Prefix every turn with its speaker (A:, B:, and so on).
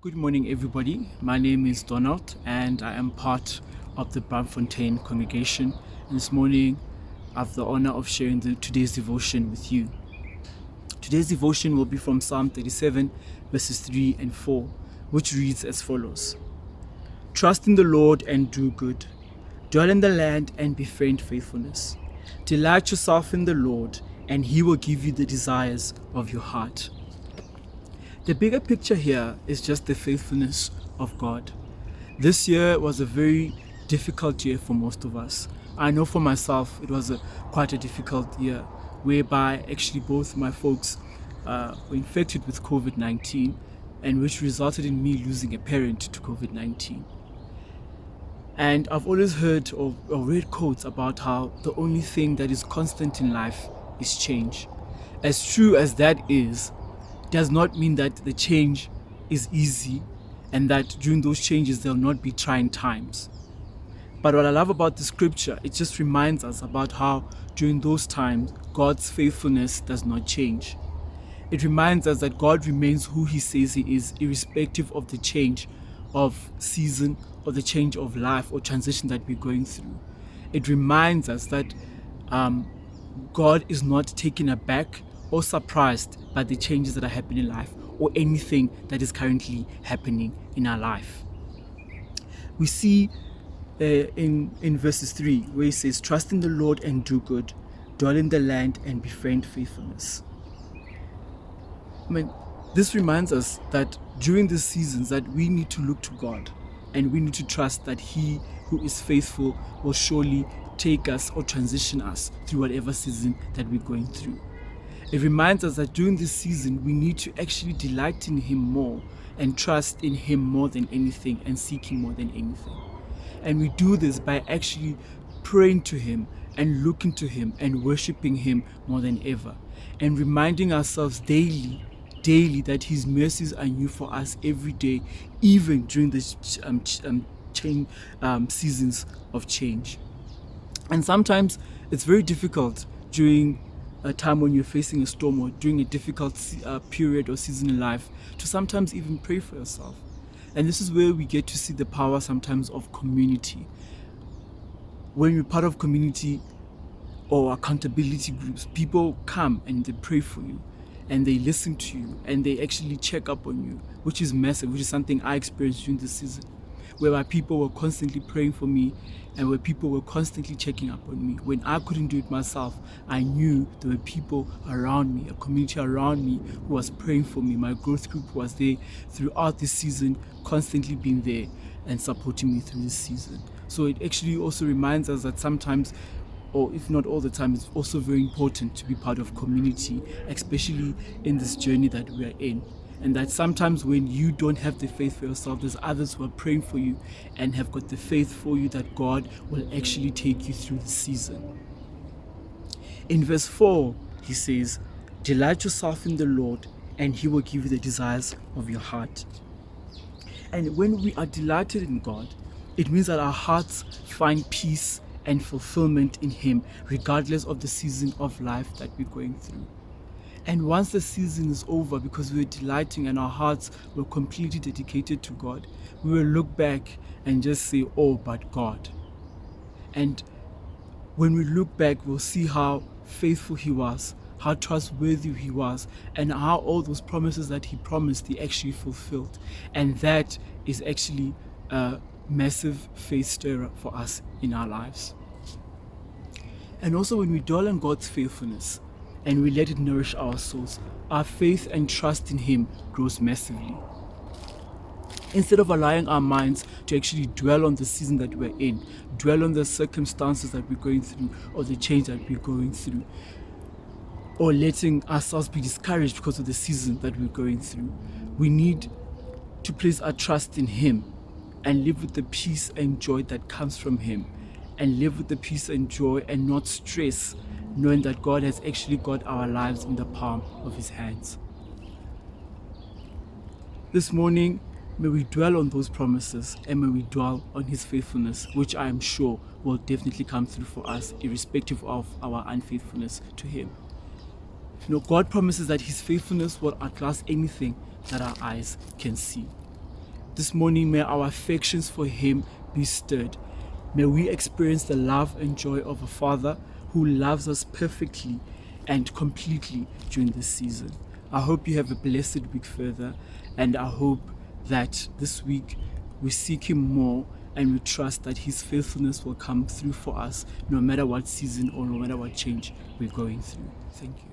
A: Good morning, everybody. My name is Donald, and I am part of the Bramfontein congregation. And this morning, I have the honor of sharing today's devotion with you. Today's devotion will be from Psalm 37, verses 3 and 4, which reads as follows: Trust in the Lord and do good. Dwell in the land and befriend faithfulness. Delight yourself in the Lord, and He will give you the desires of your heart. The bigger picture here is just the faithfulness of God. This year was a very difficult year for most of us. I know for myself it was quite a difficult year, whereby actually both my folks were infected with COVID-19, and which resulted in me losing a parent to COVID-19. And I've always heard or read quotes about how the only thing that is constant in life is change. As true as that is, does not mean that the change is easy and that during those changes there'll not be trying times. But what I love about the scripture, it just reminds us about how during those times God's faithfulness does not change. It reminds us that God remains who He says He is, irrespective of the change of season or the change of life or transition that we're going through. It reminds us that God is not taken aback or surprised by the changes that are happening in life or anything that is currently happening in our life. We see in verses 3 where He says, trust in the Lord and do good, dwell in the land and befriend faithfulness. This reminds us that during these seasons that we need to look to God and we need to trust that He who is faithful will surely take us or transition us through whatever season that we're going through. It reminds us that during this season, we need to actually delight in Him more and trust in Him more than anything and seek Him more than anything. And we do this by actually praying to Him and looking to Him and worshiping Him more than ever. And reminding ourselves daily that His mercies are new for us every day, even during the seasons of change. And sometimes it's very difficult during a time when you're facing a storm or during a difficult period or season in life to sometimes even pray for yourself. And this is where we get to see the power sometimes of community. When you're part of community or accountability groups, people come and they pray for you and they listen to you and they actually check up on you, which is massive, which is something I experienced during this season, whereby people were constantly praying for me and where people were constantly checking up on me. When I couldn't do it myself, I knew there were people around me, a community around me who was praying for me. My growth group was there throughout this season, constantly being there and supporting me through this season. So it actually also reminds us that sometimes, or if not all the time, it's also very important to be part of community, especially in this journey that we are in. And that sometimes when you don't have the faith for yourself, there's others who are praying for you and have got the faith for you that God will actually take you through the season. In verse 4, He says, delight yourself in the Lord and He will give you the desires of your heart. And when we are delighted in God, it means that our hearts find peace and fulfillment in Him, regardless of the season of life that we're going through. And once the season is over, because we're delighting and our hearts were completely dedicated to God, we will look back and just say, oh, but God. And when we look back, we'll see how faithful He was, how trustworthy He was, and how all those promises that He promised, He actually fulfilled. And that is actually a massive faith stirrer for us in our lives. And also when we dwell on God's faithfulness, and we let it nourish our souls, our faith and trust in Him grows massively. Instead of allowing our minds to actually dwell on the season that we're in, dwell on the circumstances that we're going through or the change that we're going through, or letting ourselves be discouraged because of the season that we're going through, we need to place our trust in Him and live with the peace and joy that comes from Him, and live with the peace and joy and not stress, knowing that God has actually got our lives in the palm of His hands. This morning, may we dwell on those promises and may we dwell on His faithfulness, which I am sure will definitely come through for us, irrespective of our unfaithfulness to Him. God promises that His faithfulness will outlast anything that our eyes can see. This morning, may our affections for him be stirred. May we experience the love and joy of a Father who loves us perfectly and completely during this season. I hope you have a blessed week further, and I hope that this week we seek him more and we trust that his faithfulness will come through for us no matter what season or no matter what change we're going through. Thank you.